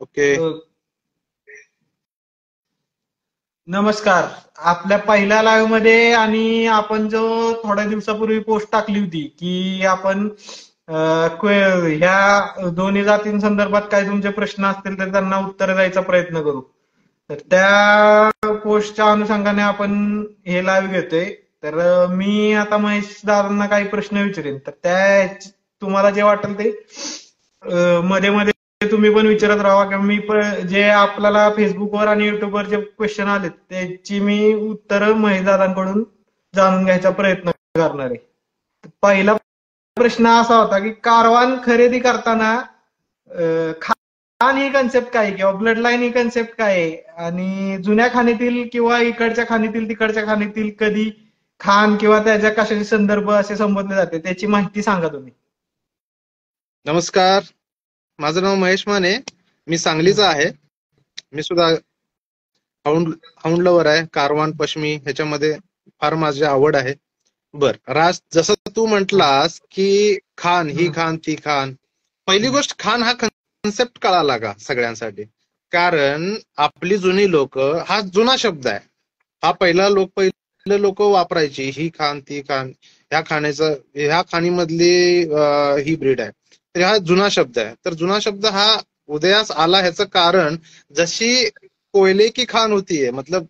Okay. अ, नमस्कार. आपल्या पहिल्या लाईव्ह मध्ये आणि आपण जो थोड्या दिवसापूर्वी पोस्ट टाकली होती की आपण ह्या दोन्ही जातींसंदर्भात काय तुमचे प्रश्न असतील तर त्यांना उत्तर द्यायचा प्रयत्न करू. तर त्या पोस्टच्या अनुषंगाने आपण हे लाईव्ह घेतोय. तर मी आता महेश दादांना काही प्रश्न विचारेन. तर तुम्हाला जे वाटेल ते मध्ये मध्ये तुम्ही पण विचारत राहा किंवा मी पण जे आपल्याला फेसबुकवर आणि युट्यूबवर जे क्वेश्चन आले त्याची मी उत्तर महेशदादांकडून जाणून घ्यायचा प्रयत्न करणार आहे. पहिला प्रश्न असा होता की कारवान खरेदी करताना खान ही कन्सेप्ट काय किंवा ब्लड लाईन ही कन्सेप्ट काय आहे आणि जुन्या खाणीतील किंवा इकडच्या खाणीतील तिकडच्या खाणीतील कधी खान किंवा त्याच्या कशाचे संदर्भ असे संबोधले जाते त्याची माहिती सांगा तुम्ही. नमस्कार. माझं नाव महेश माने. मी सांगलीचा आहे. मी सुद्धा हाऊंड लवर आहे. कारवान, पश्मी ह्याच्यामध्ये फार माझी आवड आहे. बर राज, जसं तू म्हटलास की खान ही खान ती खान, पहिली गोष्ट खान हा कन्सेप्ट कळाला का सगळ्यांसाठी? कारण आपली जुनी लोक, हा जुना शब्द आहे. हा पहिले लोक वापरायची, ही खान ती खान, ह्या खाणीमधली ही ब्रीड आहे. तर हा जुना शब्द आहे. तर जुना शब्द हा उदयास आला ह्याचं कारण, जशी कोयले की खान होतीये, मतलब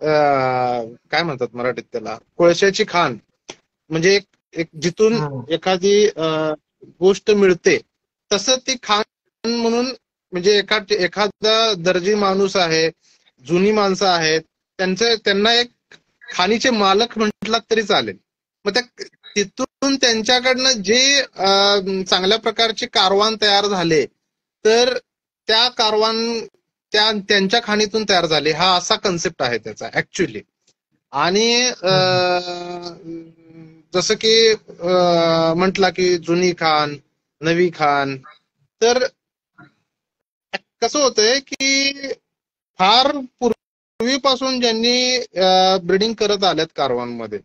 काय म्हणतात मराठीत त्याला, कोळशाची खान, म्हणजे एक जिथून एखादी गोष्ट मिळते, तसं ती खान म्हणून, म्हणजे एखादा दर्जी माणूस आहे, जुनी माणसं आहेत, त्यांना एक खाणीचे मालक म्हटलात तरी चालेल. मग तिथून त्यांच्याकडनं जे चांगल्या प्रकारचे कारवान तयार झाले, तर त्या कारवान त्यांच्या खाणीतून तयार झाले, हा असा कन्सेप्ट आहे त्याचा ऍक्च्युली. आणि जसं की म्हटला की जुनी खान, नवी खान, तर कसं होतंय की फार पूर्वीपासून ज्यांनी ब्रीडिंग करत आल्यात कारवांमध्ये,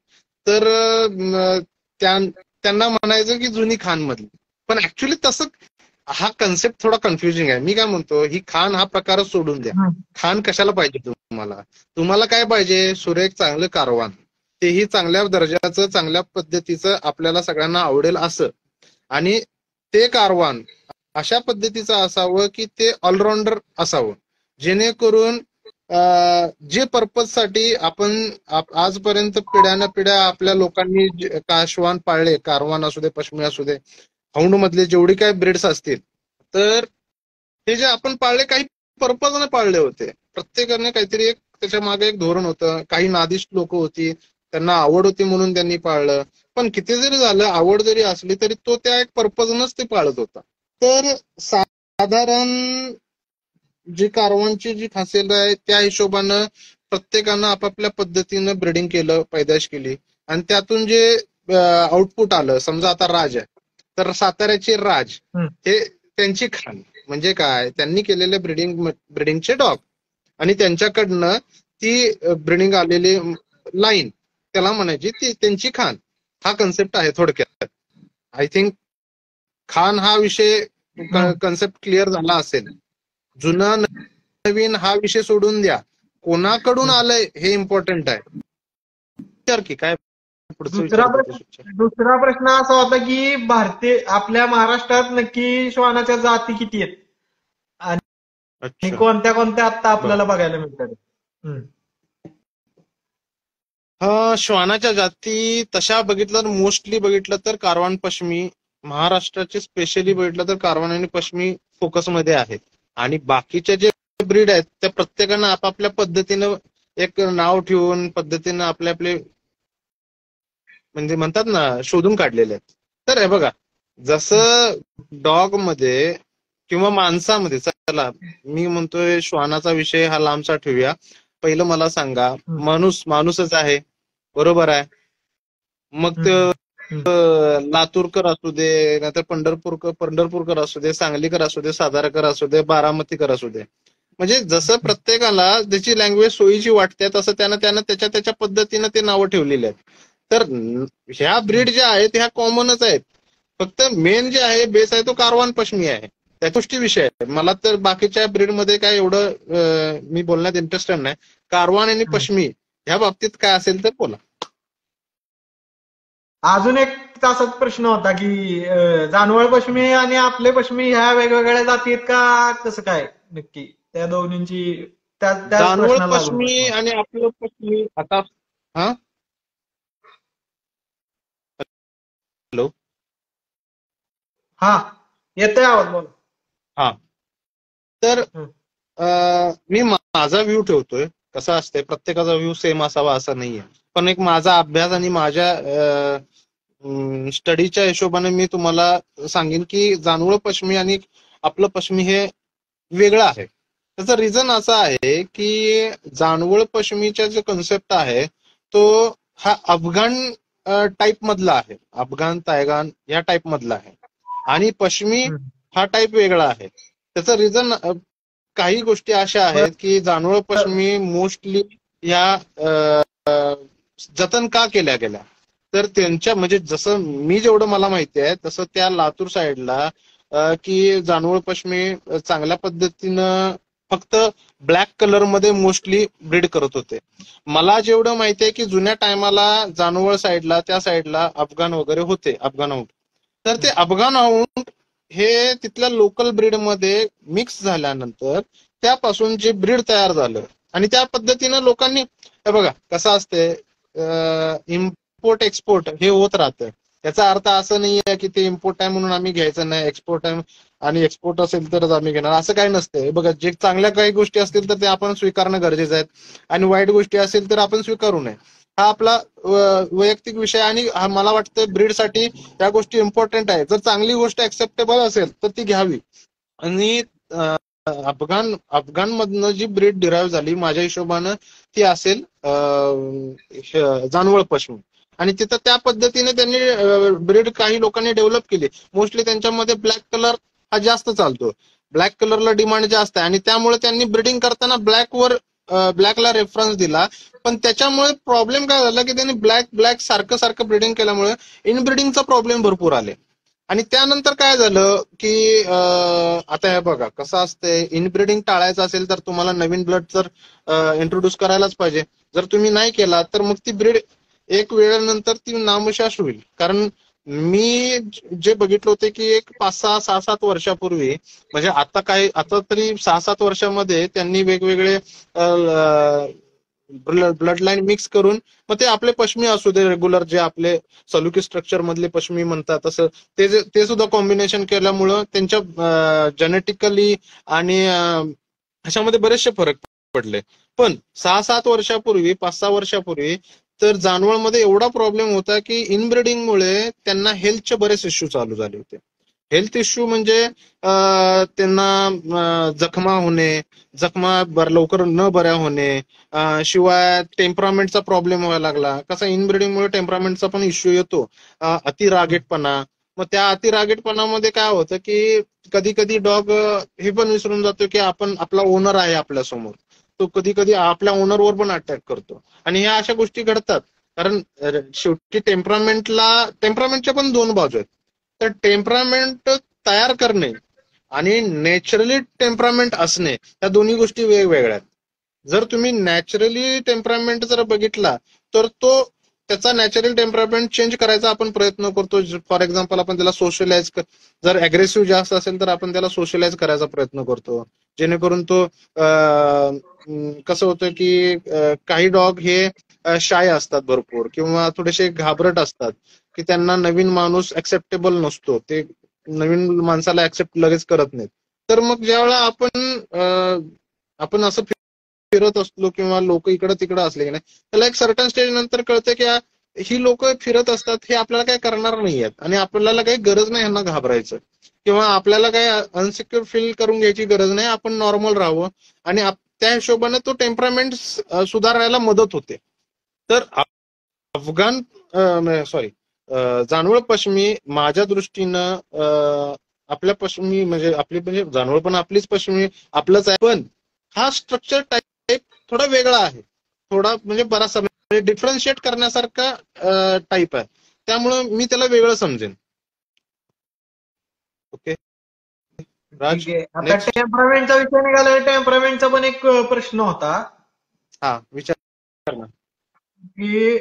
तर त्यांना म्हणायचं की जुनी खान मधली. पण ऍक्च्युली तसं, हा कन्सेप्ट थोडा कन्फ्युजिंग आहे. मी काय म्हणतो, ही खान हा प्रकारच सोडून द्या. खान कशाला पाहिजे तुम्हाला काय पाहिजे? सुरेख चांगलं कारवान, तेही चांगल्या दर्जाचं, चांगल्या पद्धतीचं, आपल्याला सगळ्यांना आवडेल असं. आणि ते कारवान अशा पद्धतीचं असावं की ते ऑलराऊंडर असावं, जेणेकरून जे पर्पज साठी आपण आजपर्यंत पिढ्या आपल्या लोकांनी काशवान पाळले, कारवान असू दे, पश्मी असू दे, हाऊंड मधले जेवढे काही ब्रीड्स असतील, तर ते जे आपण पाळले काही पर्पजने पाळले होते. प्रत्येकाने काहीतरी एक त्याच्या मागे एक धोरण होतं. काही नादिष्ट लोक होती, त्यांना आवड होती म्हणून त्यांनी पाळलं. पण किती जरी झालं, आवड जरी असली तरी तो त्या एक पर्पजनच ते पाळत होता. तर साधारण जी कारवांची जी खासियत आहे, त्या हिशोबानं प्रत्येकानं आपापल्या पद्धतीनं ब्रीडिंग केलं, पैदाश केली, आणि त्यातून जे आउटपुट आलं, समजा आता राज आहे, तर साताऱ्याचे राज हे त्यांची खान, म्हणजे काय, त्यांनी केलेले ब्रीडिंगचे डॉग, आणि त्यांच्याकडनं ती ब्रीडिंग आलेली लाईन, त्याला म्हणायची ती त्यांची खान. हा कन्सेप्ट आहे थोडक्यात. आय थिंक खान हा विषय, कन्सेप्ट क्लिअर झाला असेल. जुना नवीन हा विषय सोडून द्या, कोणाकडून आलंय हे इम्पॉर्टंट आहे. विचार की काय पुढचं विचारत होते. दुसरा प्रश्न असा होता की आपल्या महाराष्ट्रात नक्की श्वानाच्या जाती किती आहेत आणि अच्छा, कोणत्या कोणत्या आता बर. आपल्याला बघायला मिळतात? श्वानाच्या जाती तशा बघितलं तर, मोस्टली बघितलं तर कारवान, पश्मी, महाराष्ट्राचे स्पेशली बघितलं तर कारवान आणि पश्मी फोकसमध्ये आहेत. आणि बाकीच्या जे ब्रीड आहेत त्या प्रत्येकानं आपापल्या पद्धतीनं एक नाव ठेवून, पद्धतीनं आपले म्हणजे म्हणतात ना, शोधून काढलेले आहेत. तर हे बघा, जसं डॉग मध्ये किंवा माणसामध्ये, चला मी म्हणतोय श्वानाचा विषय हा लांबचा ठेवूया. पहिलं मला सांगा, माणूसच आहे, बरोबर आहे. मग ते लातूरकर असू दे, नाहीतर पंढरपूरकर असू दे, सांगलीकर असू दे, साताराकर असू दे, बारामतीकर असू दे, म्हणजे जसं प्रत्येकाला त्याची लँग्वेज सोयीची वाटते, तसं त्यानं त्याच्या पद्धतीनं ते नावं ठेवलेली आहेत. तर ह्या ब्रीड ज्या आहेत ह्या कॉमनच आहेत. फक्त मेन जे आहे, बेस आहे, तो कारवान पश्मी आहे. त्या गोष्टी विषय आहे. मला तर बाकीच्या ब्रीडमध्ये काय एवढं मी बोलण्यात इंटरेस्टेड नाही. कारवान आणि पश्मी ह्या बाबतीत काय असेल तर बोला. अजून एक तासात प्रश्न होता की जानवळ पश्मी आणि आपले पश्मी ह्या वेगवेगळ्या जाती आहेत का कसं काय नक्की त्या दोन्हींची त्याच जानवळ प्रश्नाला लागून पश्मी प्रश्न होता. आणि आपलं पश्मी आता हा हॅलो हा येतोय आवाज बोल. हा तर मी माझा व्ह्यू ठेवतोय. कसं असतंय प्रत्येकाचा व्ह्यू सेम असावा असं नाहीये. पण एक माझा अभ्यास आणि माझ्या स्टडीच्या हिशोबाने मी तुम्हाला सांगेन की जानवळ पश्मी आणि आपलं पश्मी हे वेगळं आहे. त्याचं रिझन असं आहे की जानवळ पश्मीचा जो कन्सेप्ट आहे तो हा अफगाण टाईप मधला आहे. अफगाण तायगान या टाईप मधला आहे आणि पश्मी हा टाईप वेगळा आहे. त्याचं रिझन काही गोष्टी अशा आहेत की जानवळ पश्मी मोस्टली या जतन का केल्या गेल्या तर त्यांच्या म्हणजे जसं मी जेवढं मला माहिती आहे तसं त्या लातूर साईडला की जानवळ पश्मी चांगल्या पद्धतीनं फक्त ब्लॅक कलर मध्ये मोस्टली ब्रीड करत होते. मला जेवढं माहिती आहे की जुन्या टायमाला जानवळ साईडला त्या साईडला अफगाण वगैरे होते. अफगाण हाऊंड तर ते अफगाण हाऊंड हे तिथल्या लोकल ब्रीड मध्ये मिक्स झाल्यानंतर त्यापासून जे ब्रीड तयार झालं आणि त्या पद्धतीनं लोकांनी हे बघा कसं असते इम्पोर्ट एक्सपोर्ट हे होत राहतं. याचा अर्थ असं नाहीये की ते इम्पोर्ट आहे म्हणून आम्ही घ्यायचं नाही, एक्सपोर्ट आहे आणि एक्सपोर्ट असेल तरच आम्ही घेणार असं काही नसतं. बघा जे चांगल्या काही गोष्टी असतील तर ते आपण स्वीकारणं गरजेचं आहे आणि वाईट गोष्टी असतील तर आपण स्वीकारू नये. हा आपला वैयक्तिक विषय आणि मला वाटतं ब्रीडसाठी या गोष्टी इम्पॉर्टंट आहे. जर चांगली गोष्ट ऍक्सेप्टेबल असेल तर ती घ्यावी. आणि अफगाण मधनं जी ब्रीड डिराईव्ह झाली माझ्या हिशोबानं ती असेल जानवळ पश्मी आणि तिथं त्या पद्धतीने त्यांनी ब्रीड काही लोकांनी डेव्हलप केली. मोस्टली त्यांच्यामध्ये ब्लॅक कलर हा जास्त चालतो. ब्लॅक कलरला डिमांड जास्त आहे आणि त्यामुळे त्यांनी ब्रीडिंग करताना ब्लॅकला रेफरन्स दिला. पण त्याच्यामुळे प्रॉब्लेम काय झाला की त्यांनी ब्लॅक सारखं ब्रीडिंग केल्यामुळे इनब्रीडिंगचा प्रॉब्लेम भरपूर आले. आणि त्यानंतर काय झालं की आता हे बघा कसं असतंय इनब्रीडिंग टाळायचं असेल तर तुम्हाला नवीन ब्लड तर इंट्रोड्यूस करायलाच पाहिजे. जर तुम्ही नाही केला तर मग ती ब्रीड एक वेळेनंतर ती नामोशाश होईल. कारण मी जे बघितलं होते की एक 5-6-7 वर्षापूर्वी म्हणजे आता तरी 6-7 वर्षामध्ये त्यांनी वेगवेगळे ब्लड लाईन मिक्स करून मग ते आपले पश्मी असू दे रेग्युलर जे आपले सलुकी स्ट्रक्चर मधले पश्मी म्हणतात तसं ते सुद्धा कॉम्बिनेशन केल्यामुळं त्यांच्या जेनेटिकली आणि ह्याच्यामध्ये बरेचसे फरक पडले. पण 6-7 वर्षापूर्वी 5-6 वर्षापूर्वी तर जानवळमध्ये एवढा प्रॉब्लेम होता की इनब्रीडिंगमुळे त्यांना हेल्थचे बरेच इश्यू चालू झाले होते. हेल्थ इश्यू म्हणजे त्यांना जखमा होणे, लवकर न बऱ्या होणे, शिवाय टेम्परामेंटचा प्रॉब्लेम व्हायला लागला. कसा इनब्रीडिंगमुळे टेम्परामेंटचा पण इश्यू येतो, अति रागीटपणा. मग त्या अति रागीटपणामध्ये काय होतं की कधी कधी डॉग हे पण विसरून जातो की आपला ओनर आहे आपल्यासमोर. तो कधी कधी आपल्या ओनरवर पण अटॅक करतो आणि ह्या अशा गोष्टी घडतात. कारण शेवटी टेम्परामेंटच्या पण दोन बाजू आहेत. तर टेम्परामेंट तयार करणे आणि नॅचरली टेम्परामेंट असणे या दोन्ही गोष्टी वेगवेगळ्या आहेत. जर तुम्ही नॅचरली टेम्परामेंट जर बघितला तर त्याचा नॅचरल टेम्परामेंट चेंज करायचा आपण प्रयत्न करतो. फॉर एक्झाम्पल आपण त्याला सोशलाइज जर अग्रेसिव्ह जास्त असेल तर आपण त्याला सोशलाइज करायचा प्रयत्न करतो जेणेकरून तो कसं होतं की काही डॉग हे शाय असतात भरपूर किंवा थोडेसे घाबरट असतात की त्यांना नवीन माणूस ऍक्सेप्टेबल नसतो. ते नवीन माणसाला ऍक्सेप्ट लगेच करत नाहीत. तर मग ज्यावेळेला आपण असं फिरत असलो किंवा लोक इकडं तिकडं असले की नाही त्याला एक सर्टन स्टेज नंतर कळतं की ही लोक फिरत असतात हे आपल्याला काय करणार नाहीयेत आणि आपल्याला काही गरज नाही ह्यांना घाबरायचं किंवा आपल्याला काही अनसिक्युअर फील करून घ्यायची गरज नाही. आपण नॉर्मल राहावं आणि त्या हिशोबाने तो टेम्परामेंट सुधारायला मदत होते. तर जानवळ पश्मी माझ्या दृष्टीनं आपल्या पश्मी म्हणजे जानवळ पण आपलीच पश्मी आपलंच आहे. पण हा स्ट्रक्चर टाईप थोडा वेगळा आहे. थोडा म्हणजे बराचसा डिफरन्शिएट करण्यासारखा टाईप आहे. त्यामुळं मी त्याला वेगळं समजेन. ओके. राज, ठीक आहे. आता नेक्स्ट. टेम्परामेंटचा विषय निघाला. टेम्परामेंटचा पण एक प्रश्न होता हा, विचार ना. की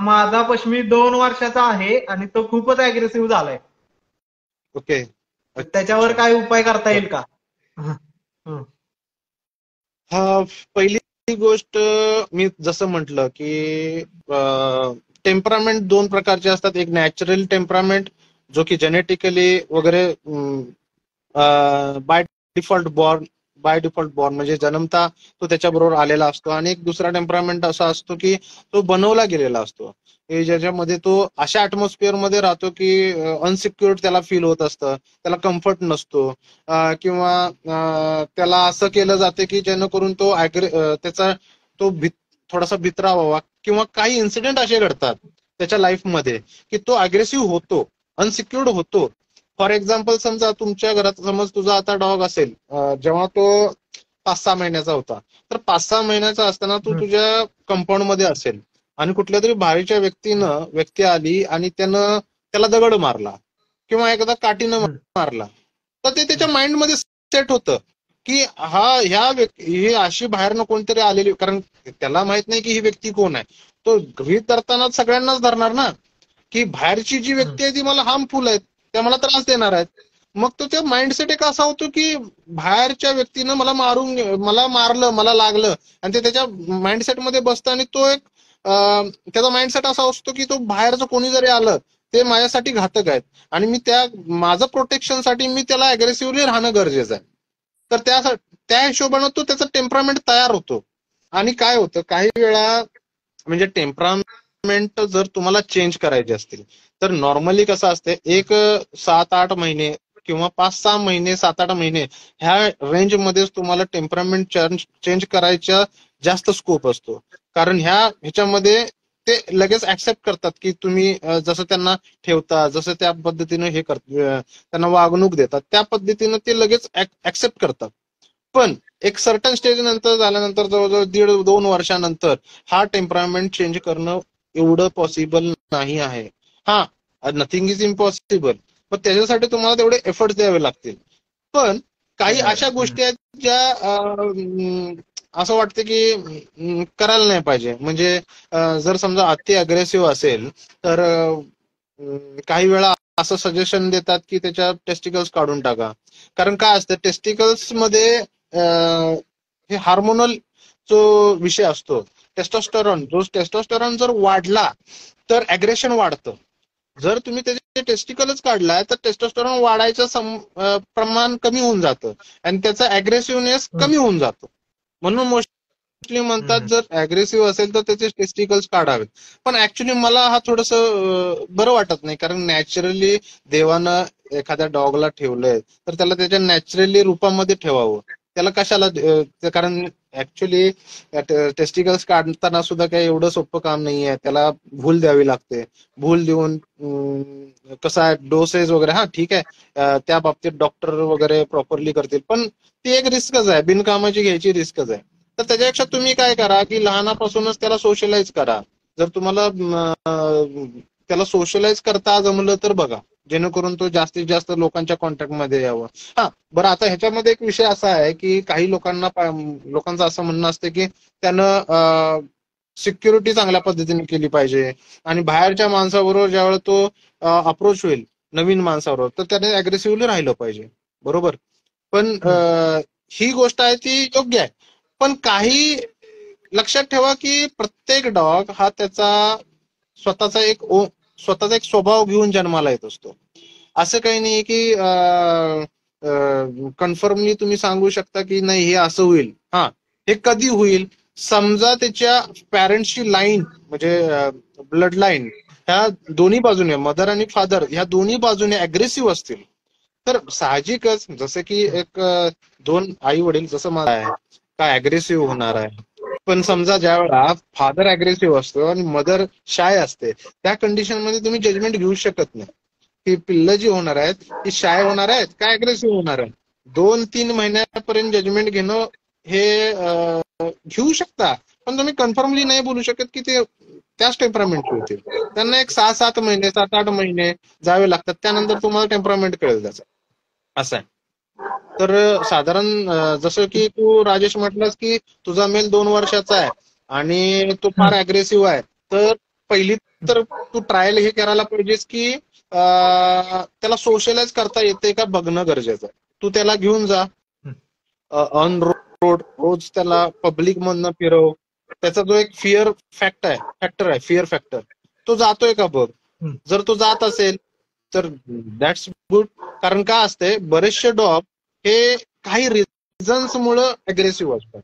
माझा पश्मी 2 वर्षाचा आहे आणि तो खूपच अग्रेसिव्ह झालाय. ओके. तर त्याच्यावर अच्छा. काय उपाय करता येईल का? हं. हा, पहिली गोष्ट मी जसं म्हटलं की टेम्परामेंट 2 प्रकारचे असतात. एक नॅचरल टेम्परामेंट जो की जेनेटिकली वगैरे बाय डिफॉल्ट बॉर्न म्हणजे जन्मता तो त्याच्याबरोबर आलेला असतो, आणि एक दुसरा टेम्परामेंट असा असतो की तो बनवला गेलेला असतो, की ज्याच्यामध्ये तो अशा ॲटमॉस्फिअर मध्ये राहतो की अनसिक्युअर्ड त्याला फील होत असतं, त्याला कम्फर्ट नसतो, किंवा त्याला असं केलं जातं की जेणेकरून तो त्याचा तो थोडासा भित्रा व्हावा, किंवा काही इन्सिडेंट असे घडतात त्याच्या लाईफमध्ये की तो अग्रेसिव्ह होतो, अनसिक्युअर्ड होतो. फॉर एक्झाम्पल, समजा तुमच्या घरात समज तुझा आता डॉग असेल, जेव्हा तो 5-6 महिन्याचा होता, तर 5-6 महिन्याचा असताना तू तुझ्या कंपाऊंड मध्ये असेल आणि कुठल्या तरी बाहेरच्या व्यक्ती आली आणि त्याला दगड मारला किंवा एखादा काठीनं मारला, तर ते त्याच्या माइंडमध्ये सेट होतं की ही अशी बाहेरनं कोणतरी आलेली, कारण त्याला माहित नाही की ही व्यक्ती कोण आहे. तो गृहीत धरताना सगळ्यांनाच धरणार ना की बाहेरची जी व्यक्ती आहे ती मला हार्मफुल आहेत, त्या मला त्रास देणार आहेत. मग तो त्या माइंडसेट एक असा होतो की बाहेरच्या व्यक्तीनं मला मारलं, मला लागलं, आणि ते त्याच्या माइंडसेट मध्ये बसतं, आणि तो एक त्याचा माइंडसेट असा असतो की तो बाहेरचं कोणी जरी आलं ते माझ्यासाठी घातक आहेत, आणि माझं प्रोटेक्शनसाठी मी त्याला अग्रेसिव्हली राहणं गरजेचं आहे. तर त्या हिशोबानं तो त्याचा टेम्परामेंट तयार होतो. आणि काय होतं काही वेळा, म्हणजे टेम्परामेंट जर तुम्हाला चेंज करायचे असतील तर नॉर्मली कसं असते, एक 7-8 महिने किंवा 5-6 महिने, 7-8 महिने ह्या रेंजमध्येच तुम्हाला टेम्परामेंट चेंज करायचा जास्त स्कोप असतो. कारण ह्याच्यामध्ये ते लगेच ऍक्सेप्ट करतात की तुम्ही जसं त्यांना ठेवता, जसं त्या पद्धतीनं त्यांना वागणूक देतात, त्या पद्धतीनं ते लगेच ऍक्सेप्ट करतात. पण एक सर्टन स्टेज नंतर झाल्यानंतर, जवळजवळ 1.5-2 वर्षानंतर हा टेम्परामेंट चेंज करणं एवढं पॉसिबल नाही आहे. हा, नथिंग इज इम्पॉसिबल, पण त्याच्यासाठी तुम्हाला तेवढे एफर्ट्स द्यावे लागतील. पण काही अशा गोष्टी आहेत ज्या असं वाटतं की करायला नाही पाहिजे. म्हणजे जर समजा अति अग्रेसिव्ह असेल तर काही वेळा असं सजेशन देतात की त्याच्या टेस्टिकल्स काढून टाका. कारण काय असतं, टेस्टिकल्स मध्ये हे हार्मोनल जो विषय असतो, टेस्टोस्टेरॉन जर वाढला तर अग्रेशन वाढतं. जर तुम्ही त्याचे टेस्टिकलच काढलाय तर टेस्टोस्टेरॉन वाढायचं प्रमाण कमी होऊन जातं आणि त्याचा अग्रेसिव्हनेस कमी होऊन जातो. म्हणून मोस्टली म्हणतात जर अग्रेसिव्ह असेल तर त्याचे टेस्टिकल्स काढावेत. पण ऍक्च्युली मला हा थोडस बरं वाटत नाही, कारण नॅचरली देवानं एखाद्या डॉगला ठेवलंय तर त्याला त्याच्या नॅचरली रूपामध्ये ठेवावं. त्याला कशाला, कारण ऍक्च्युली टेस्टिकल्स काढताना सुद्धा काही एवढं सोपं काम नाहीये. त्याला भूल द्यावी लागते. भूल देऊन कसा डोसेज वगैरे, हा ठीक आहे, त्या बाबतीत डॉक्टर वगैरे प्रॉपरली करतील, पण ती एक रिस्कच आहे, बिनकामाची घ्यायची रिस्कच आहे. तर त्याच्यापेक्षा तुम्ही काय करा की लहानापासूनच त्याला सोशलाइज करा. जर तुम्हाला त्याला सोशलाइज करता जमलं तर बघा, जेणेकरून तो जास्तीत जास्त लोकांच्या कॉन्टॅक्टमध्ये यावं. हा, बरं, आता ह्याच्यामध्ये एक विषय असा आहे की काही लोकांचं असं म्हणणं असतं की त्यानं सिक्युरिटी चांगल्या पद्धतीने केली पाहिजे, आणि बाहेरच्या माणसाबरोबर ज्यावेळेला तो अप्रोच होईल नवीन माणसाबरोबर तर त्याने अग्रेसिव्हली राहिलं पाहिजे, बरोबर. पण ही गोष्ट आहे ती योग्य आहे. पण काही लक्षात ठेवा की प्रत्येक डॉग हा त्याचा स्वतःचा एक स्वभाव घेऊन जन्माला येत असतो. असं काही नाही की कन्फर्मली तुम्ही सांगू शकता की नाही हे असं होईल. हा, हे कधी होईल, समजा त्याच्या पॅरेंट्सची लाईन म्हणजे ब्लड लाईन ह्या दोन्ही बाजूने, मदर आणि फादर ह्या दोन्ही बाजूने अग्रेसिव्ह असतील तर साहजिकच, जसं की एक 2 आई वडील जसं मला आहे काय अग्रेसिव्ह होणार आहे. पण समजा ज्या वेळा फादर अग्रेसिव्ह असतो आणि मदर शाय असते, त्या कंडिशन मध्ये तुम्ही जजमेंट घेऊ शकत नाही की पिल्लं जी होणार आहेत ती शाय होणार आहेत काय अग्रेसिव्ह होणार आहे. 2-3 महिन्यापर्यंत जजमेंट घेणं हे घेऊ शकता, पण तुम्ही कन्फर्मली नाही बोलू शकत की ते त्याच टेम्परामेंटचे होतील. त्यांना एक 6-7 महिने, 7-8 महिने जावे लागतात, त्यानंतर तुम्हाला टेम्परामेंट कळेल त्याचं. असं आहे. तर साधारण जसं की तू राजेश म्हटलंस की तुझा मेल 2 वर्षाचा आहे आणि तो फार अग्रेसिव्ह आहे, तर पहिली तर तू ट्रायल हे करायला पाहिजेस की त्याला सोशलाइज करता येते का बघणं गरजेचं आहे. तू त्याला घेऊन जा ऑन रोड, रोज त्याला पब्लिक मधनं फिरव. त्याचा जो एक फॅक्टर आहे फिअर फॅक्टर, तो जातोय का बघ. जर तो जात असेल तर दॅट्स गुड. कारण का असते बरेचसे डॉग हे काही रिझन्स मुळे अग्रेसिव्ह असतात.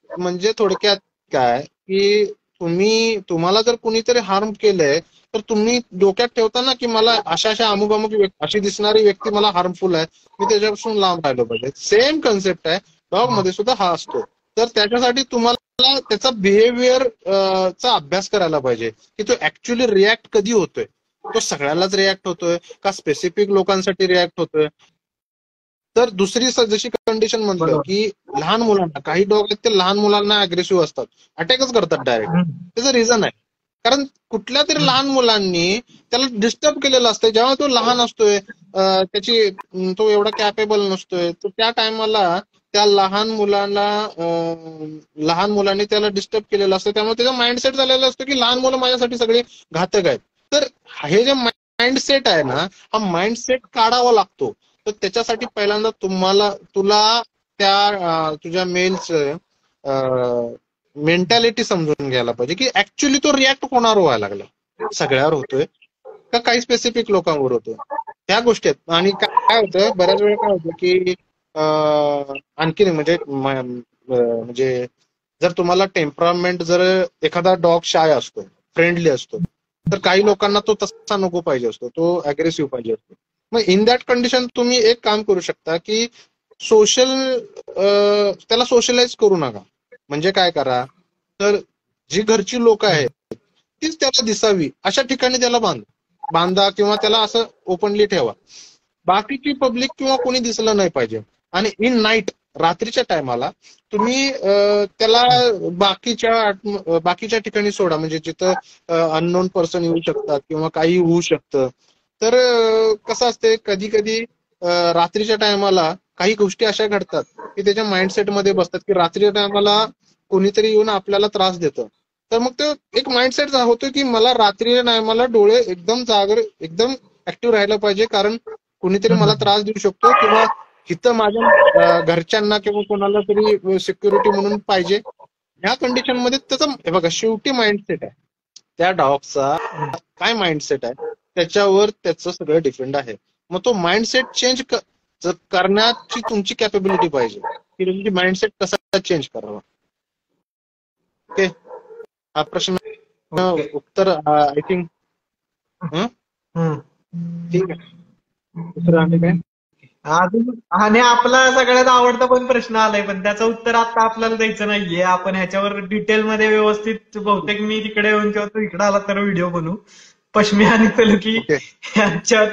म्हणजे थोडक्यात काय की तुम्हाला जर कुणीतरी हार्म केलंय तर तुम्ही डोक्यात ठेवता ना की मला अशा अमुक अशी दिसणारी व्यक्ती मला हार्मफुल आहे, मी त्याच्यापासून लांब राहिलो पाहिजे. सेम कन्सेप्ट आहे डॉग मध्ये सुद्धा हा असतो. तर त्याच्यासाठी तुम्हाला त्याचा बिहेवियर चा अभ्यास करायला पाहिजे की तो ऍक्च्युली रिॲक्ट कधी होतोय. तो सगळ्यालाच रिॲक्ट होतोय का स्पेसिफिक लोकांसाठी रिॲक्ट होतोय. तर दुसरी जशी कंडिशन म्हणलं की लहान मुलांना, काही डॉग आहेत ते लहान मुलांना अग्रेसिव्ह असतात, अटॅकच करतात डायरेक्ट. त्याचं रिझन आहे कारण कुठल्या तरी लहान मुलांनी त्याला डिस्टर्ब केलेलं असतं. जेव्हा तो लहान असतोय तो एवढा कॅपेबल नसतोय, तर त्या टायमाला त्या लहान मुलांनी त्याला डिस्टर्ब केलेलं असतं. त्यामुळे त्याचा माइंडसेट झालेला असतो की लहान मुलं माझ्यासाठी सगळे घातक आहेत. तर हे जे माइंडसेट आहे ना, हा माइंडसेट काढावा लागतो. तर त्याच्यासाठी पहिल्यांदा तुला त्या तुझ्या मेल्स मेंटॅलिटी समजून घ्यायला पाहिजे की ऍक्च्युली तो रिॲक्ट कोणावर व्हायला लागला. सगळ्यावर होतोय का काही स्पेसिफिक लोकांवर होतोय, त्या गोष्टी आहेत. आणि काय होतं बऱ्याच वेळा काय होतं की आणखी म्हणजे जर तुम्हाला टेम्परामेंट, जर एखादा डॉग शाय असतो, फ्रेंडली असतो, तर काही लोकांना तो तसा नको पाहिजे असतो, तो अग्रेसिव्ह पाहिजे असतो. मग इन दॅट कंडिशन तुम्ही एक काम करू शकता की त्याला सोशलाइज करू नका. म्हणजे काय करा, तर जी घरची लोक आहेत तीच त्याला दिसावी अशा ठिकाणी त्याला बांधा किंवा त्याला असं ओपनली ठेवा. बाकीची पब्लिक किंवा कोणी दिसलं नाही पाहिजे. आणि इन नाईट, रात्रीच्या टायमाला तुम्ही त्याला बाकीच्या ठिकाणी सोडा, म्हणजे जिथं अननोन पर्सन येऊ शकतात किंवा काही होऊ शकतं. तर कसं असते कधी कधी रात्रीच्या टायमाला काही गोष्टी अशा घडतात की त्याच्या माइंडसेट मध्ये बसतात की रात्रीच्या टायमाला कोणीतरी येऊन आपल्याला त्रास देतं. तर मग तो एक माइंडसेट होतो की मला रात्रीच्या टायमाला डोळे एकदम ऍक्टिव्ह राहायला पाहिजे, कारण कुणीतरी मला त्रास देऊ शकतो किंवा इथं माझ्या घरच्यांना किंवा कोणाला तरी सिक्युरिटी म्हणून पाहिजे. ह्या कंडिशन मध्ये त्याचा हे बघा शेवटी माइंडसेट आहे, त्या डॉगचा काय माइंडसेट आहे त्याच्यावर त्याचं सगळं डिपेंड आहे. मग तो माइंडसेट चेंज करण्याची तुमची कॅपेबिलिटी पाहिजे की तुमची माइंडसेट कसा चेंज करावा. ओके, हा प्रश्न उत्तर आय थिंक ठीक आहे. दुसरं आणि काय? आणि आपला सगळ्यात आवडता पण प्रश्न आलाय, पण त्याचं उत्तर आता आपल्याला द्यायचं नाहीये. आपण ह्याच्यावर डिटेलमध्ये व्यवस्थित, बहुतेक मी तिकडे येऊन किंवा तू इकडे आला तर व्हिडिओ बनवू. पश्मी आणि सलुकी यांच्यात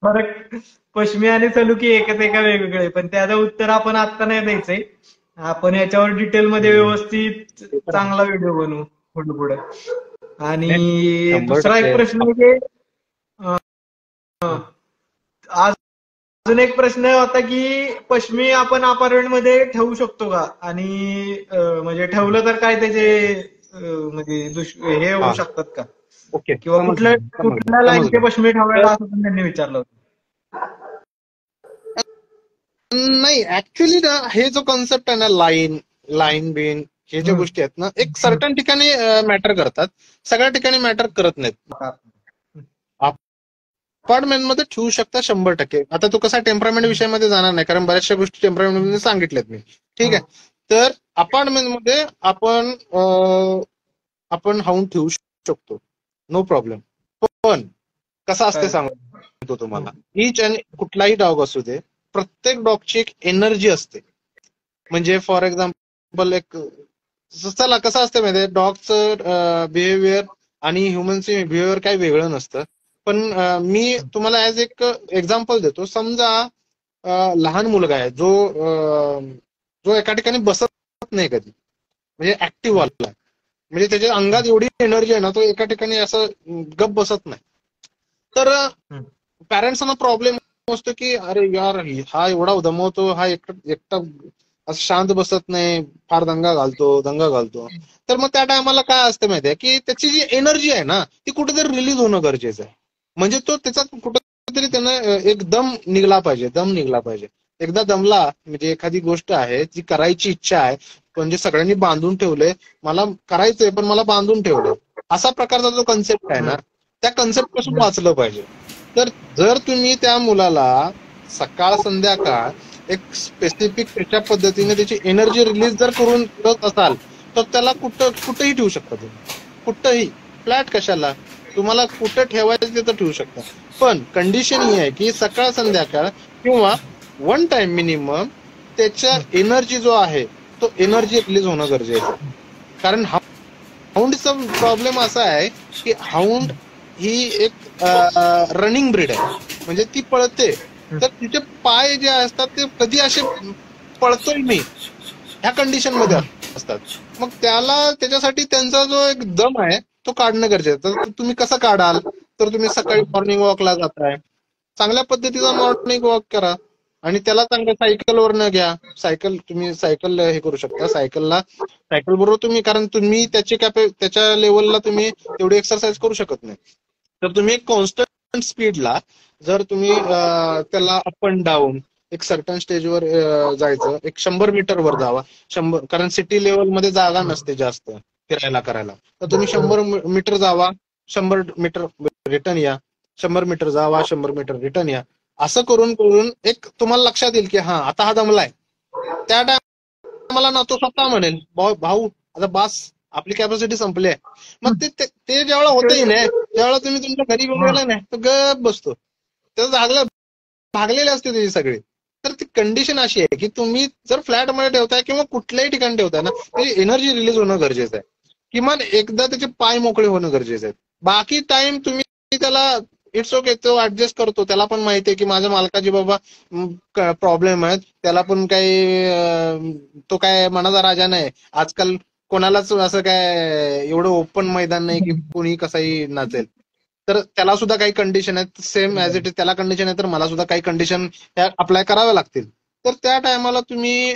फरक, पश्मी आणि सलुकी एकच एका वेगवेगळे, पण त्याचं उत्तर आपण आता नाही द्यायचंय. आपण याच्यावर डिटेलमध्ये व्यवस्थित चांगला व्हिडिओ बनवू पुढे पुढे. आणि दुसरा एक प्रश्न म्हणजे अजून एक प्रश्न होता की पश्मी आपण अपार्टमेंट मध्ये ठेवू शकतो का, आणि म्हणजे ठेवलं तर काय त्याचे म्हणजे हे होऊ शकतात का, ओके, किंवा कुठल्या लाईनचे पश्मी ठेवायला असं पण त्यांनी विचारलं होतं. नाही, ऍक्च्युली ना हे जो कॉन्सेप्ट आहे ना, लाईन बिन हे ज्या गोष्टी आहेत ना, एक सर्टन ठिकाणी मॅटर करतात, सगळ्या ठिकाणी मॅटर करत नाहीत. अपार्टमेंट मध्ये ठेवू शकता 100%. आता तू कसा टेम्परामेंट विषयामध्ये जाणार नाही, कारण बऱ्याचशा गोष्टी टेम्परामेंट मध्ये सांगितल्यात मी. ठीक आहे, तर अपार्टमेंट मध्ये आपण हाऊन ठेवू शकतो, नो प्रॉब्लेम. पण कसं असते सांगतो तुम्हाला, ईच आणि कुठलाही डॉग असू दे, प्रत्येक डॉगची एक एनर्जी असते. म्हणजे फॉर एक्झाम्पल चला कसं असतं माहिती, डॉगचं बिहेवियर आणि ह्युमनचं बिहेवियर काही वेगळं नसतं. पण मी तुम्हाला ऍज एक एक्झाम्पल देतो. समजा लहान मुलगा आहे जो एका ठिकाणी बसत नाही कधी, म्हणजे ऍक्टिव्ह वाला, म्हणजे त्याच्या अंगात एवढी एनर्जी आहे ना, तो एका ठिकाणी असं गप बसत नाही. तर पॅरेंट्सना प्रॉब्लेम समजतो की अरे यार हा एवढा दमवतो, हा एकटा असं शांत बसत नाही, फार दंगा घालतो. तर मग त्या टायमाला काय असतं माहितीये की त्याची जी एनर्जी आहे ना ती कुठेतरी रिलीज होणं गरजेचं आहे. म्हणजे तो त्याचा कुठेतरी त्यानं एक दम निघला पाहिजे. एकदा दमला म्हणजे एखादी गोष्ट आहे जी करायची इच्छा आहे, म्हणजे सगळ्यांनी बांधून ठेवलंय, मला करायचंय पण मला बांधून ठेवलंय, असा प्रकारचा जो कन्सेप्ट आहे ना त्या कन्सेप्ट पासून वाचलं पाहिजे. तर जर तुम्ही त्या मुलाला सकाळ संध्याकाळ एक स्पेसिफिक त्याच्या पद्धतीने त्याची एनर्जी रिलीज जर करून ठेवत असाल तर त्याला कुठंही ठेवू शकता तुम्ही, कुठंही. फ्लॅट कशाला, तुम्हाला कुठं ठेवायचं तिथं ठेवू शकता. पण कंडिशन ही आहे की सकाळ संध्याकाळ किंवा वन टाइम मिनिमम त्याच्या एनर्जी जो आहे तो एनर्जी रिलीज होणं गरजेचं आहे. कारण हाऊंडचा प्रॉब्लेम असा आहे की हाऊंड ही एक रनिंग ब्रीड आहे, म्हणजे ती पळते. तर तिचे पाय जे असतात ते कधी असे पळतोय मी ह्या कंडिशन मध्ये असतात. मग त्याच्यासाठी त्यांचा जो एक दम आहे तो काढणं गरजेचं. तर तुम्ही कसं काढाल, तर तुम्ही सकाळी मॉर्निंग वॉकला जाताय, चांगल्या पद्धतीचा मॉर्निंग वॉक करा आणि त्याला चांगल्या सायकलवरनं घ्या. तुम्ही सायकल हे करू शकता, सायकल बरोबर तुम्ही, कारण तुम्ही त्याच्या लेवलला तुम्ही तेवढी एक्सरसाइज करू शकत नाही. तर तुम्ही एक कॉन्स्टंट स्पीडला जर तुम्ही त्याला अप अँड डाऊन एक सर्टन स्टेजवर जायचं, एक 100 मीटरवर जावा. 100, कारण सिटी लेवलमध्ये जागा नसते जास्त फिरायला करायला. तर तुम्ही 100 मीटर जावा, 100 मीटर रिटर्न या, 100 मीटर जावा, 100 मीटर रिटर्न या. असं करून एक तुम्हाला लक्षात येईल की हा आता हा दमलाय. त्या टायमाला ना तो स्वतः म्हणेल भाऊ आता बास, आपली कॅपॅसिटी संपली आहे. मग ते ज्यावेळेला होतही नाही त्यावेळेला तुम्ही तुमच्या घरी गेला नाही तर गप बसतो, त्याचं भागलेले असते त्याची सगळे. तर ती कंडिशन अशी आहे की तुम्ही जर फ्लॅटमध्ये ठेवताय किंवा कुठल्याही ठिकाणी ठेवताय ना त्याची एनर्जी रिलीज होणं गरजेचं आहे. किमान एकदा त्याचे पाय मोकळे होणं गरजेचं आहे. बाकी टाइम तुम्ही त्याला इट्स ओके, तो ऍडजस्ट करतो. त्याला पण माहिती आहे की माझ्या मालकाची बाबा प्रॉब्लेम आहेत, त्याला पण काही तो काय मनाचा राजा नाही. आजकाल कोणालाच असं काय एवढं ओपन मैदान नाही की कोणी कसाही नाचेल. तर त्याला सुद्धा काही कंडिशन आहेत, सेम ऍज इट इज त्याला कंडिशन आहे तर मला सुद्धा काही कंडिशन अप्लाय कराव्या लागतील. तर त्या टायमाला तुम्ही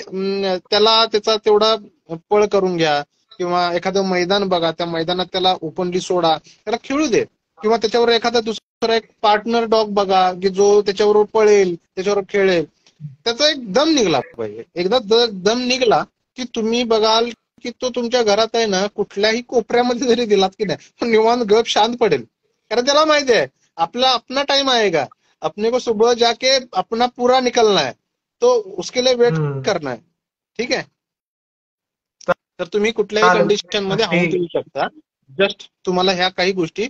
त्याला त्याचा तेवढा पळ करून घ्या किंवा एखादं मैदान बघा, त्या मैदानात त्याला ओपनली सोडा, त्याला खेळू दे. किंवा त्याच्यावर एखादा दुसरा एक पार्टनर डॉग बघा की जो त्याच्याबरोबर पळेल, त्याच्यावर खेळेल. त्याचा एक दम निघला पाहिजे. एकदा दम निघला की तुम्ही बघाल की तो तुमच्या घरात आहे ना कुठल्याही कोपऱ्यामध्ये जरी दिलात की नाही निवांत गप शांत पडेल. कारण त्याला माहिती आहे अपना टाइम आएगा, अपने को सुबह जाके अपना पूरा निकलना है, तो उसके लिए वेट करना है. ठीक आहे. तर तुम्ही कुठल्याही कंडिशन मध्ये हाऊन देऊ शकता. जस्ट तुम्हाला ह्या काही गोष्टी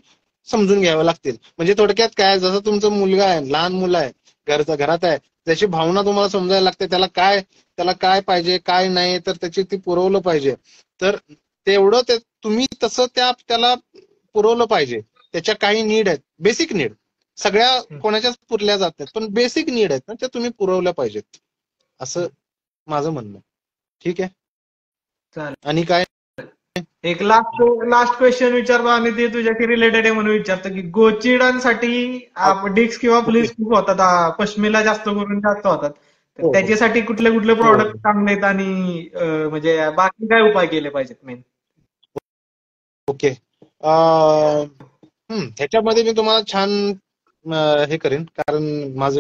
समजून घ्याव्या लागतील. म्हणजे थोडक्यात काय, जसं तुमचं मुलगा आहे, लहान मुलं आहे, घरात आहे, त्याची भावना तुम्हाला समजायला लागते. त्याला काय पाहिजे काय नाही, तर त्याची ती पुरवलं पाहिजे. तर तेवढं तुम्ही तसं त्याला पुरवलं पाहिजे. त्याच्या काही नीड आहेत, बेसिक नीड, सगळ्या कोणाच्याच पुरल्या जात नाहीत, पण बेसिक नीड आहेत ना त्या तुम्ही पुरवल्या पाहिजेत, असं माझं म्हणणं. ठीक आहे. आणि काय एक लास्ट क्वेश्चन विचारतो आणि ते तुझ्याशी रिलेटेड आहे म्हणून विचारतो की गोचिडांसाठी डिक्स किंवा फ्लीज खूप होतात, पश्मिला जास्त होतात. त्याच्यासाठी कुठले प्रॉडक्ट चांगले आहेत आणि म्हणजे बाकी काय उपाय केले पाहिजेत मेन? ओके, ह्याच्यामध्ये मी तुम्हाला छान हे करेन, कारण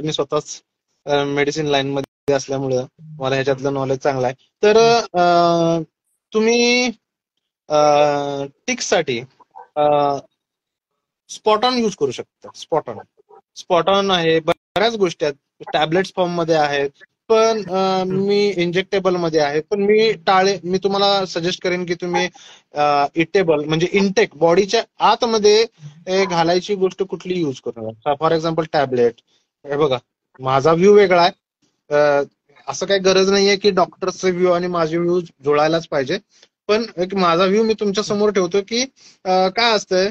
मी स्वतःच मेडिसिन लाईन मध्ये असल्यामुळं मला ह्याच्यातलं नॉलेज चांगलं आहे. तर तुम्ही टिक्स साठी स्पॉट ऑन यूज करू शकता. स्पॉट ऑन आहे, बऱ्याच गोष्टी आहेत, टॅबलेट्स फॉर्म मध्ये आहेत, पण मी इंजेक्टेबल मध्ये आहे. पण मी तुम्हाला सजेस्ट करेन की तुम्ही इटेबल म्हणजे इनटेक बॉडीच्या आतमध्ये घालायची गोष्ट कुठली यूज करू नका. For example tablet. हे बघा, माझा व्ह्यू वेगळा आहे, असं काही गरज नाहीये की डॉक्टरचा व्ह्यू आणि माझे व्ह्यू जुळायलाच पाहिजे. पण एक माझा व्ह्यू मी तुमच्या समोर ठेवतो की काय असतंय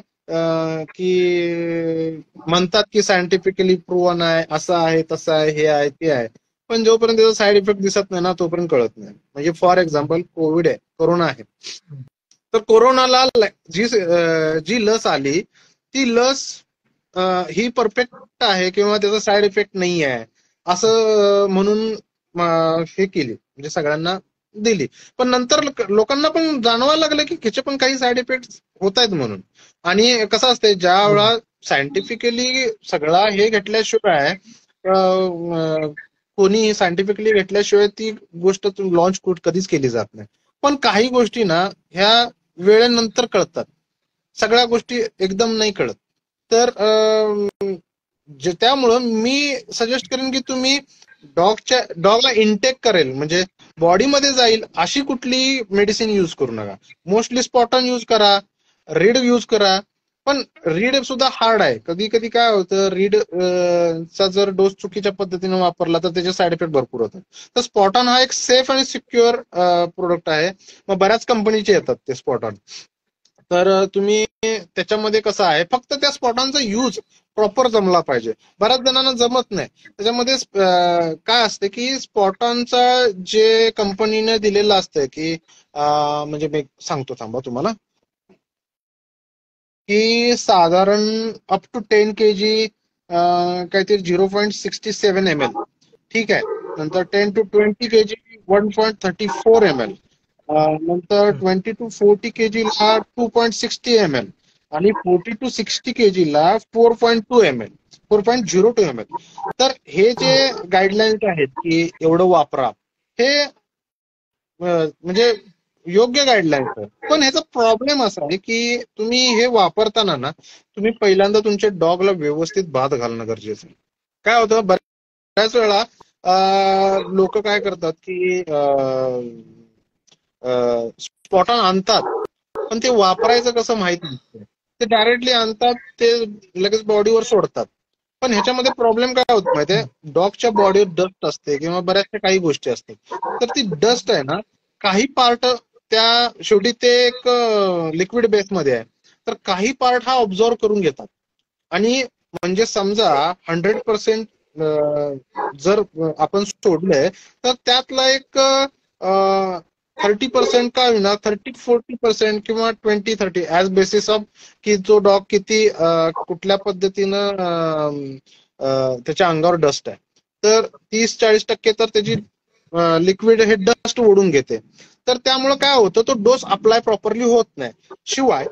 की म्हणतात की सायंटिफिकली प्रूव्हन आहे, असं आहे, तसं आहे, हे आहे, ते आहे, पण जोपर्यंत त्याचा साईड इफेक्ट दिसत नाही ना तोपर्यंत कळत नाही. म्हणजे फॉर एक्झाम्पल कोविड आहे, कोरोना आहे. तर कोरोनाला जी लस आली ती लस ही परफेक्ट आहे किंवा त्याचा साईड इफेक्ट नाही आहे असं म्हणून हे केली, म्हणजे सगळ्यांना दिली. पण नंतर लोकांना पण जाणवायला लागलं की त्याचे पण काही साईड इफेक्ट होत आहेत म्हणून. आणि कसं असतंय, ज्या वेळा सायंटिफिकली सगळा हे घेतल्याशिवाय कोणी सायंटिफिकली घेतल्याशिवाय ती गोष्ट लॉन्च कधीच केली जात नाही. पण काही गोष्टी ना ह्या वेळेनंतर कळतात, सगळ्या गोष्टी एकदम नाही कळत. तर त्यामुळं मी सजेस्ट करेन की तुम्ही डॉगला इनटेक करेल म्हणजे बॉडीमध्ये जाईल अशी कुठली मेडिसिन यूज करू नका. मोस्टली स्पॉटॉन यूज करा, रीड यूज करा. पण रीड सुद्धा हार्ड आहे. कधी कधी काय होतं, रीड चा जर डोस चुकीच्या पद्धतीने वापरला तर त्याचे साईड इफेक्ट भरपूर होतात. तर स्पॉटॉन हा एक सेफ आणि सिक्युअर प्रोडक्ट आहे. मग बऱ्याच कंपनीचे येतात ते स्पॉटॉन. तर तुम्ही त्याच्यामध्ये कसं आहे, फक्त त्या स्पॉटॉनचा यूज प्रॉपर जमला पाहिजे. बऱ्याच जणांना जमत नाही. त्याच्यामध्ये काय असते की स्पॉटॉनचा जे कंपनीने दिलेलं असतं की म्हणजे मी सांगतो थांबा तुम्हाला, की साधारण अप टू 10 kg काहीतरी 0.67 ml, ठीक आहे. नंतर 10 to 20 kg 1.34 ml, नंतर 20 to 40 kg ला 2.60 ml आणि 40 to 60 kg ला 4.2 ml, 4.02 ml. तर हे जे गाईडलाईन्स आहेत की एवढं वापरा, हे म्हणजे योग्य गाईडलाईन्स आहे. पण ह्याचा प्रॉब्लेम असा आहे की तुम्ही हे वापरताना ना तुम्ही पहिल्यांदा तुमच्या डॉगला व्यवस्थित भात घालणं गरजेचं आहे. काय होतं, बऱ्याच वेळा लोक काय करतात की स्पॉटॉन आणतात पण ते वापरायचं कसं माहित नसतं. ते डायरेक्टली आणतात, ते लगेच बॉडीवर सोडतात. पण ह्याच्यामध्ये प्रॉब्लेम काय होत माहितीये, डॉगच्या बॉडीवर डस्ट असते किंवा बऱ्याचशा काही गोष्टी असतात. तर ती डस्ट आहे ना, काही पार्ट त्या शेवटी ते एक लिक्विड बेसमध्ये आहे, तर काही पार्ट हा ऑब्झर्व करून घेतात. आणि म्हणजे समजा 100% जर आपण सोडलंय तर त्यातला एक 30% का होईना, 30-40% किंवा 20-30 ऍज बेसिस ऑफ की जो डॉग किती कुठल्या पद्धतीनं त्याच्या अंगावर डस्ट आहे. तर 30-40% तर त्याची लिक्विड हे डस्ट ओढून घेते. तर त्यामुळे काय होतं, तो डोस अप्लाय प्रॉपरली होत नाही. शिवाय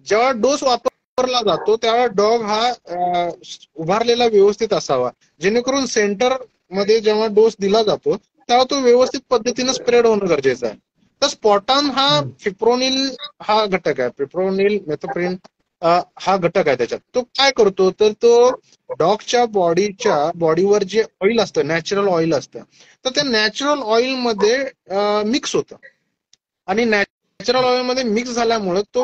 जेव्हा डोस वापरला जातो त्यावेळेला डॉग हा उभारलेला व्यवस्थित असावा, जेणेकरून सेंटर मध्ये जेव्हा डोस दिला जातो तेव्हा तो व्यवस्थित पद्धतीने स्प्रेड होणं गरजेचं आहे. तर स्पॉटॉन हा फिप्रोनिल हा घटक आहे, फिप्रोनिल मेथोप्रिन हा घटक आहे त्याच्यात. तो काय करतो, तर तो डॉगच्या बॉडीवर जे ऑइल असतं, नॅचरल ऑइल असतं, तर त्या नॅचरल ऑइल मध्ये मिक्स होतं. आणि नॅचरल ऑइल मध्ये मिक्स झाल्यामुळे तो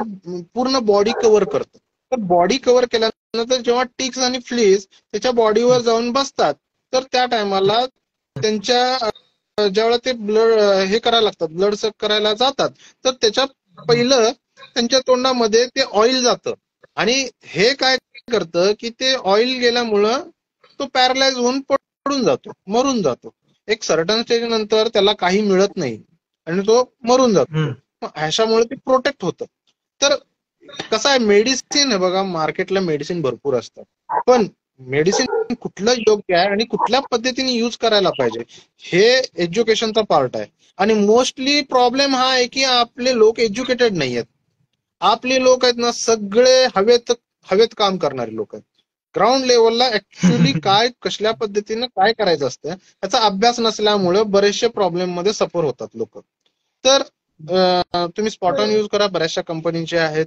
पूर्ण बॉडी कव्हर करतो. तर बॉडी कव्हर केल्यानंतर जेव्हा टिक्स आणि फ्लीज त्याच्या बॉडीवर जाऊन बसतात, तर त्या टायमाला त्यांच्या ज्यावेळेला ते ब्लड हे करायला लागतात, ब्लड सक करायला जातात, तर त्याच्या पहिलं त्यांच्या तोंडामध्ये ते ऑइल जातं. आणि हे काय करतं की ते ऑइल गेल्यामुळं तो पॅरालाइज होऊन पडून जातो, मरून जातो. एक सर्टन स्टेज नंतर त्याला काही मिळत नाही आणि तो मरून जातो. अशामुळे ते प्रोटेक्ट होतं. तर कसं आहे, मेडिसिन आहे बघा, मार्केटला मेडिसिन भरपूर असतात, पण मेडिसिन कुठलं योग्य आहे आणि कुठल्या पद्धतीने यूज करायला पाहिजे हे एज्युकेशनचा पार्ट आहे. आणि मोस्टली प्रॉब्लेम हा आहे की आपले लोक एज्युकेटेड नाही आहेत. आपले लोक आहेत ना सगळे हवेत काम करणारे लोक आहेत. ग्राउंड लेवलला ऍक्च्युली काय कसल्या पद्धतीनं काय करायचं असतं याचा अभ्यास नसल्यामुळे बरेचसे प्रॉब्लेम मध्ये सफर होतात लोक. तर तुम्ही स्पॉटॉन यूज करा, बऱ्याचशा कंपनीचे आहेत,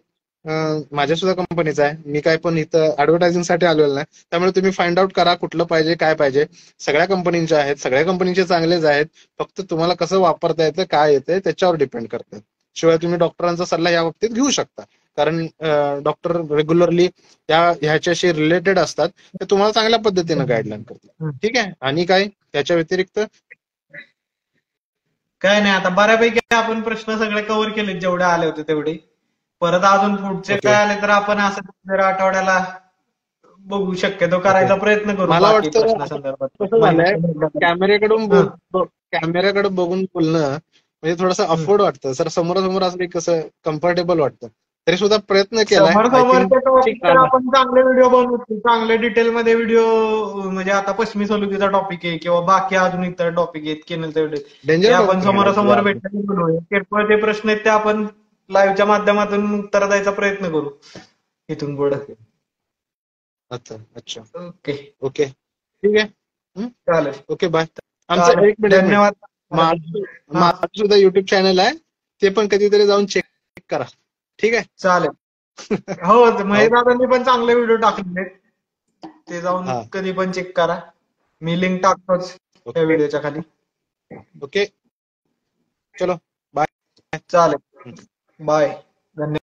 माझ्या सुद्धा कंपनीचा आहे. मी काय पण इथं ऍडव्हर्टायझिंग साठी आलेलो नाही. त्यामुळे तुम्ही फाइंड आउट करा कुठलं पाहिजे, काय पाहिजे. सगळ्या कंपनीचे आहेत, सगळ्या कंपनीचे चांगलेच आहेत. फक्त तुम्हाला कसं वापरता येतं, काय येतंय त्याच्यावर डिपेंड करतं. शिवाय तुम्ही डॉक्टरांचा सल्ला या बाबतीत घेऊ शकता, कारण डॉक्टर रेग्युलरली ह्याच्याशी रिलेटेड असतात, ते तुम्हाला चांगल्या पद्धतीने गाईडलाईन करतात. ठीक आहे. आणि काय याच्या व्यतिरिक्त काय नाही, आता बऱ्यापैकी आपण प्रश्न सगळे कव्हर केले जेवढे आले होते तेवढे. परत अजून पुढचे काय आले तर आपण असं दर आठवड्याला बघू, शक्यतो करायचा प्रयत्न करू. मला बाकी वाटतं प्रश्नासंदर्भात कसं झालंय, कॅमेऱ्याकडे बघून बोलणं म्हणजे थोडंसं अफोर्ड वाटतं. सर समोरासमोर असं कसं कम्फर्टेबल वाटतं. तरी सुद्धा प्रयत्न केलाय. समोरच्या टॉपिक तर आपण चांगले व्हिडिओ बनवतो, चांगले डिटेलमध्ये व्हिडिओ, म्हणजे आता पश्चिमी सलुतीचा टॉपिक आहे किंवा बाकी अजून इतर टॉपिक आहेत केनलचा व्हिडिओ, ते डेंजर आपण समोरासमोर भेटले बनवूया. किरकोळ जे प्रश्न आहेत ते आपण लाईव्हच्या माध्यमातून उत्तर द्यायचा प्रयत्न करू इथून पुढे. अच्छा अच्छा, ओके ओके, ठीक आहे, चालेल. Okay, bye. आमचं एक मिनिट, धन्यवाद. माझं सुद्धा युट्यूब चॅनल आहे, ते पण कधीतरी जाऊन चेक करा. ठीक आहे, चालेल. हो, महेश दादांनी पण चांगले व्हिडिओ टाकले, ते जाऊन कधी पण चेक करा. मी लिंक टाकतोच त्या व्हिडिओच्या खाली. ओके, चलो बाय. चालेल, बाय, धन्यवाद.